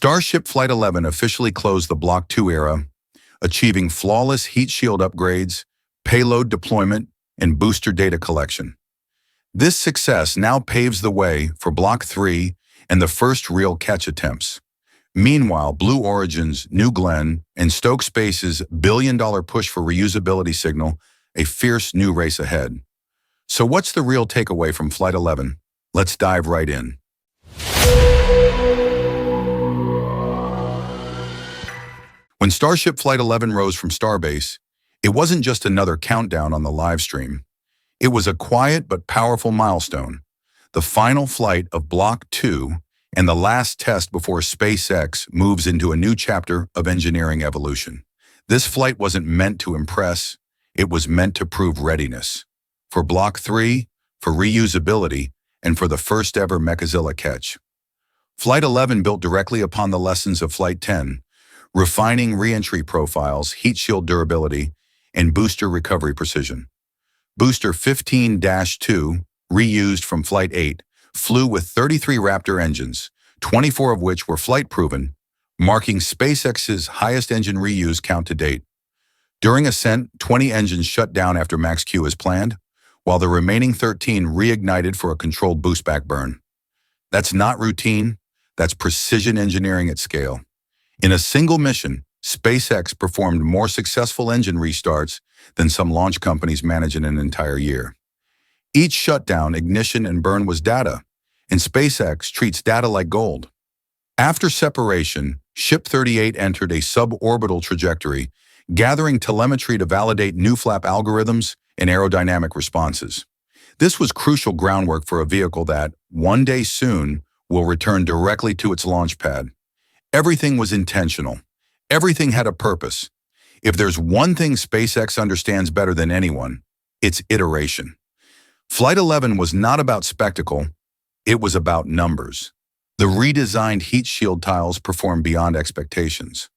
Starship Flight 11 officially closed the Block 2 era, achieving flawless heat shield upgrades, payload deployment, and booster data collection. This success now paves the way for Block 3 and the first real catch attempts. Meanwhile, Blue Origin's New Glenn and Stoke Space's billion-dollar push for reusability signal a fierce new race ahead. So what's the real takeaway from Flight 11? Let's dive right in. When Starship Flight 11 rose from Starbase, it wasn't just another countdown on the live stream. It was a quiet but powerful milestone, the final flight of Block 2 and the last test before SpaceX moves into a new chapter of engineering evolution. This flight wasn't meant to impress, it was meant to prove readiness. For Block 3, for reusability, and for the first ever Mechazilla catch. Flight 11 built directly upon the lessons of Flight 10, refining re-entry profiles, heat shield durability, and booster recovery precision. Booster 15-2, reused from Flight 8, flew with 33 Raptor engines, 24 of which were flight-proven, marking SpaceX's highest engine reuse count to date. During Ascent, 20 engines shut down after max Q as planned, while the remaining 13 reignited for a controlled boost-back burn. That's not routine, that's precision engineering at scale. In a single mission, SpaceX performed more successful engine restarts than some launch companies manage in an entire year. Each shutdown, ignition, and burn was data, and SpaceX treats data like gold. After separation, Ship 38 entered a suborbital trajectory, gathering telemetry to validate new flap algorithms and aerodynamic responses. This was crucial groundwork for a vehicle that, one day soon, will return directly to its launch pad. Everything was intentional. Everything had a purpose. If there's one thing SpaceX understands better than anyone, it's iteration. Flight 11 was not about spectacle, it was about numbers. The redesigned heat shield tiles performed beyond expectations.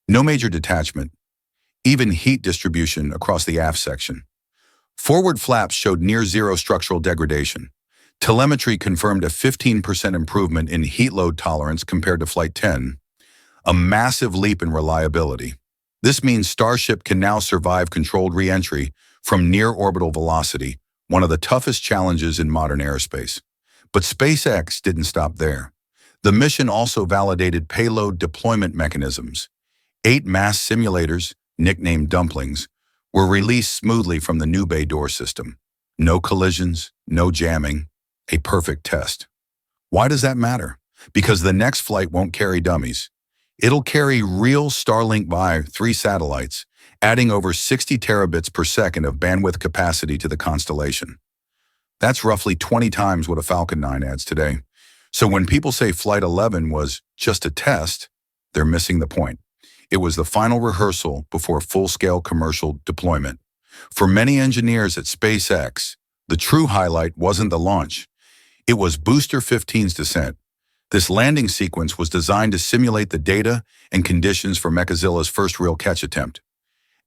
No major detachment, even heat distribution across the aft section. Forward flaps showed near-zero structural degradation. Telemetry confirmed a 15% improvement in heat load tolerance compared to Flight 10, a massive leap in reliability. This means Starship can now survive controlled re-entry from near-orbital velocity, one of the toughest challenges in modern aerospace. But SpaceX didn't stop there. The mission also validated payload deployment mechanisms. 8 mass simulators, nicknamed dumplings, were released smoothly from the new bay door system. No collisions, no jamming, a perfect test. Why does that matter? Because the next flight won't carry dummies. It'll carry real Starlink by 3 satellites, adding over 60 terabits per second of bandwidth capacity to the constellation. That's roughly 20 times what a Falcon 9 adds today. So when people say Flight 11 was just a test, they're missing the point. It was the final rehearsal before full-scale commercial deployment. For many engineers at SpaceX, the true highlight wasn't the launch. It was Booster 15's descent. This landing sequence was designed to simulate the data and conditions for Mechazilla's first real catch attempt.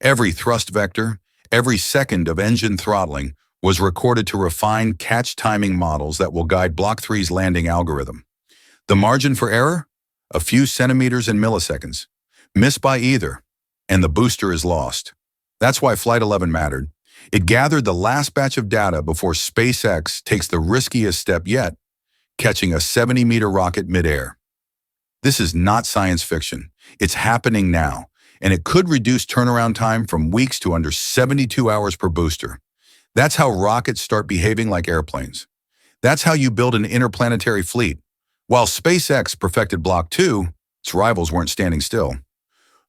Every thrust vector, every second of engine throttling was recorded to refine catch timing models that will guide Block 3's landing algorithm. The margin for error? A few centimeters and milliseconds. Miss by either, and the booster is lost. That's why Flight 11 mattered. It gathered the last batch of data before SpaceX takes the riskiest step yet, catching a 70-meter rocket midair. This is not science fiction. It's happening now, and it could reduce turnaround time from weeks to under 72 hours per booster. That's how rockets start behaving like airplanes. That's how you build an interplanetary fleet. While SpaceX perfected Block 2, its rivals weren't standing still.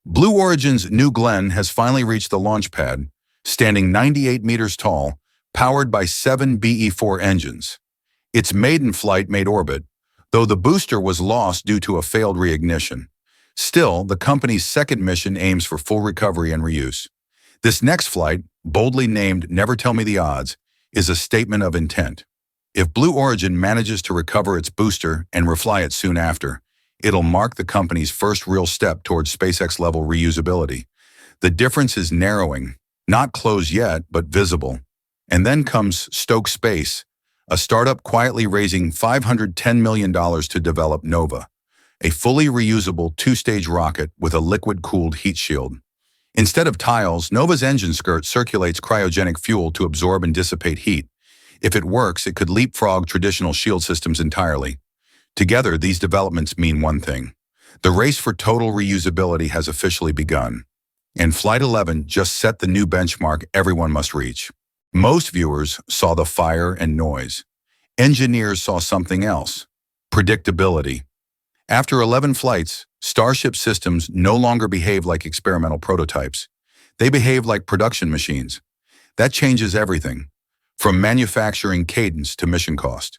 Blue Origin's New Glenn has finally reached the launch pad, standing 98 meters tall, powered by 7 BE-4 engines. Its maiden flight made orbit, though the booster was lost due to a failed reignition. Still, the company's second mission aims for full recovery and reuse. This next flight, boldly named Never Tell Me the Odds, is a statement of intent. If Blue Origin manages to recover its booster and refly it soon after, it'll mark the company's first real step towards SpaceX-level reusability. The difference is narrowing, not closed yet, but visible. And then comes Stoke Space, a startup quietly raising $510 million to develop Nova, a fully reusable two-stage rocket with a liquid-cooled heat shield. Instead of tiles, Nova's engine skirt circulates cryogenic fuel to absorb and dissipate heat. If it works, it could leapfrog traditional shield systems entirely. Together, these developments mean one thing. The race for total reusability has officially begun. And Flight 11 just set the new benchmark everyone must reach. Most viewers saw the fire and noise. Engineers saw something else: predictability. After 11 flights, Starship systems no longer behave like experimental prototypes. They behave like production machines. That changes everything, from manufacturing cadence to mission cost.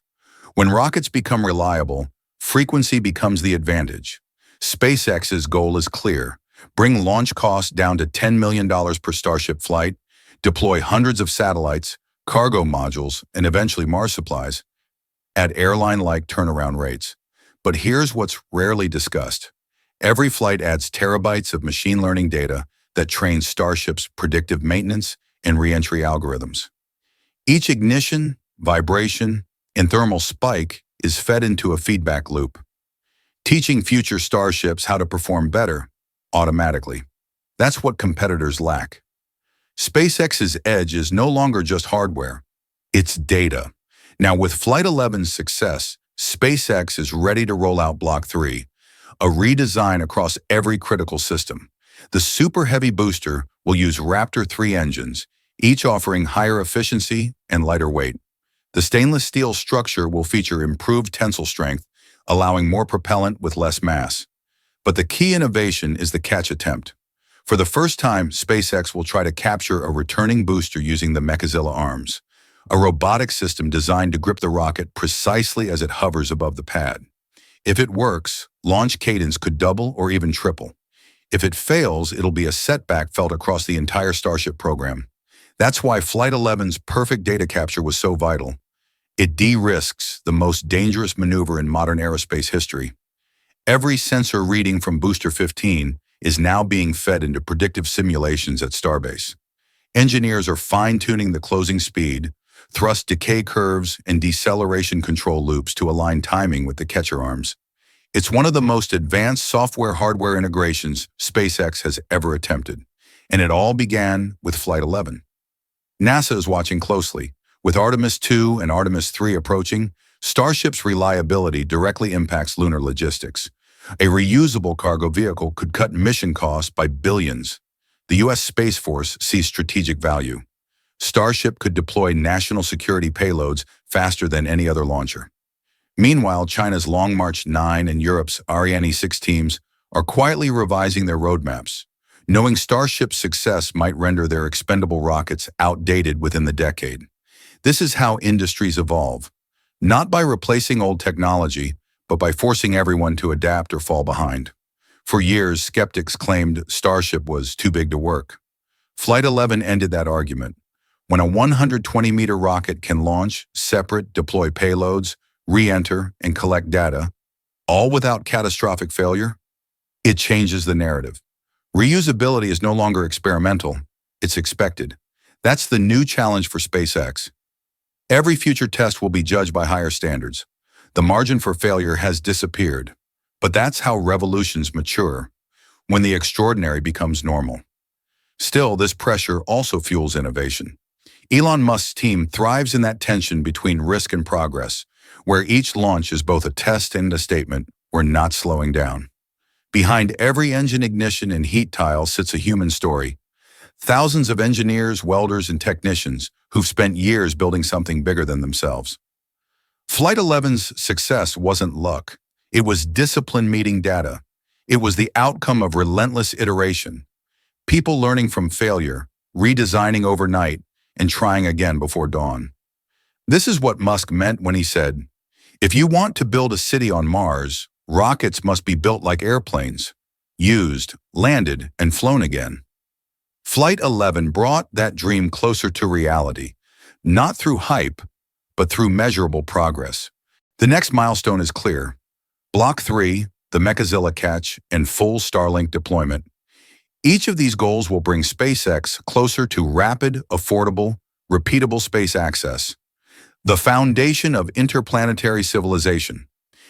When rockets become reliable, frequency becomes the advantage. SpaceX's goal is clear: bring launch costs down to $10 million per Starship flight, deploy hundreds of satellites, cargo modules, and eventually Mars supplies at airline-like turnaround rates. But here's what's rarely discussed. Every flight adds terabytes of machine learning data that trains Starship's predictive maintenance and re-entry algorithms. Each ignition, vibration, and thermal spike is fed into a feedback loop, teaching future Starships how to perform better automatically. That's what competitors lack. SpaceX's edge is no longer just hardware, it's data. Now, with Flight 11's success, SpaceX is ready to roll out Block 3, a redesign across every critical system. The Super Heavy booster will use Raptor 3 engines, each offering higher efficiency and lighter weight. The stainless steel structure will feature improved tensile strength, allowing more propellant with less mass. But the key innovation is the catch attempt. For the first time, SpaceX will try to capture a returning booster using the Mechazilla arms, a robotic system designed to grip the rocket precisely as it hovers above the pad. If it works, launch cadence could double or even triple. If it fails, it'll be a setback felt across the entire Starship program. That's why Flight 11's perfect data capture was so vital. It de-risks the most dangerous maneuver in modern aerospace history. Every sensor reading from Booster 15 is now being fed into predictive simulations at Starbase. Engineers are fine-tuning the closing speed, thrust decay curves, and deceleration control loops to align timing with the catcher arms. It's one of the most advanced software-hardware integrations SpaceX has ever attempted, and it all began with Flight 11. NASA is watching closely. With Artemis 2 and Artemis 3 approaching, Starship's reliability directly impacts lunar logistics. A reusable cargo vehicle could cut mission costs by billions. The U.S. Space Force sees strategic value. Starship could deploy national security payloads faster than any other launcher. Meanwhile, China's Long March 9 and Europe's Ariane 6 teams are quietly revising their roadmaps, knowing Starship's success might render their expendable rockets outdated within the decade. This is how industries evolve, not by replacing old technology, but by forcing everyone to adapt or fall behind. For years, skeptics claimed Starship was too big to work. Flight 11 ended that argument. When a 120-meter rocket can launch, separate, deploy payloads, re-enter, and collect data, all without catastrophic failure, it changes the narrative. Reusability is no longer experimental, it's expected. That's the new challenge for SpaceX. Every future test will be judged by higher standards. The margin for failure has disappeared. But that's how revolutions mature, when the extraordinary becomes normal. Still, this pressure also fuels innovation. Elon Musk's team thrives in that tension between risk and progress, where each launch is both a test and a statement: we're not slowing down. Behind every engine ignition and heat tile sits a human story. Thousands of engineers, welders, and technicians who've spent years building something bigger than themselves. Flight 11's success wasn't luck. It was discipline meeting data. It was the outcome of relentless iteration. People learning from failure, redesigning overnight, and trying again before dawn. This is what Musk meant when he said, "If you want to build a city on Mars, rockets must be built like airplanes, used, landed, and flown again." Flight 11 brought that dream closer to reality, not through hype, but through measurable progress. The next milestone is clear. Block 3, the Mechazilla catch, and full Starlink deployment. Each of these goals will bring SpaceX closer to rapid, affordable, repeatable space access, the foundation of interplanetary civilization.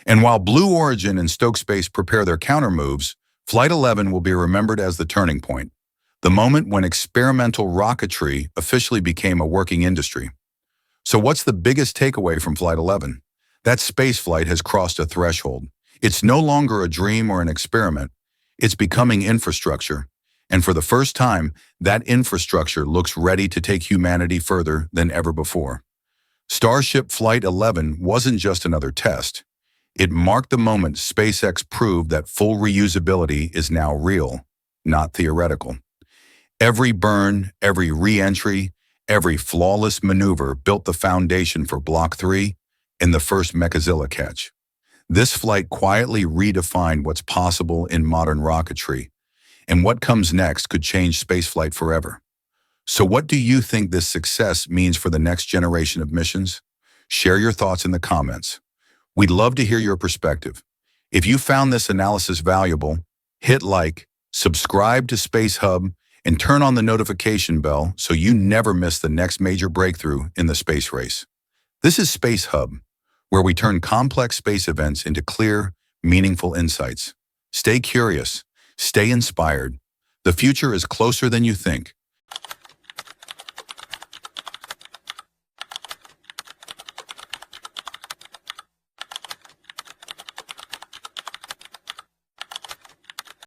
And while Blue Origin and Stoke Space prepare their countermoves, Flight 11 will be remembered as the turning point, the moment when experimental rocketry officially became a working industry. So what's the biggest takeaway from Flight 11? That spaceflight has crossed a threshold. It's no longer a dream or an experiment. It's becoming infrastructure. And for the first time, that infrastructure looks ready to take humanity further than ever before. Starship Flight 11 wasn't just another test. It marked the moment SpaceX proved that full reusability is now real, not theoretical. Every burn, every re-entry, every flawless maneuver built the foundation for Block 3 and the first Mechazilla catch. This flight quietly redefined what's possible in modern rocketry, and what comes next could change spaceflight forever. So what do you think this success means for the next generation of missions? Share your thoughts in the comments. We'd love to hear your perspective. If you found this analysis valuable, hit like, subscribe to Space Hub, and turn on the notification bell so you never miss the next major breakthrough in the space race. This is Space Hub, where we turn complex space events into clear, meaningful insights. Stay curious, stay inspired. The future is closer than you think.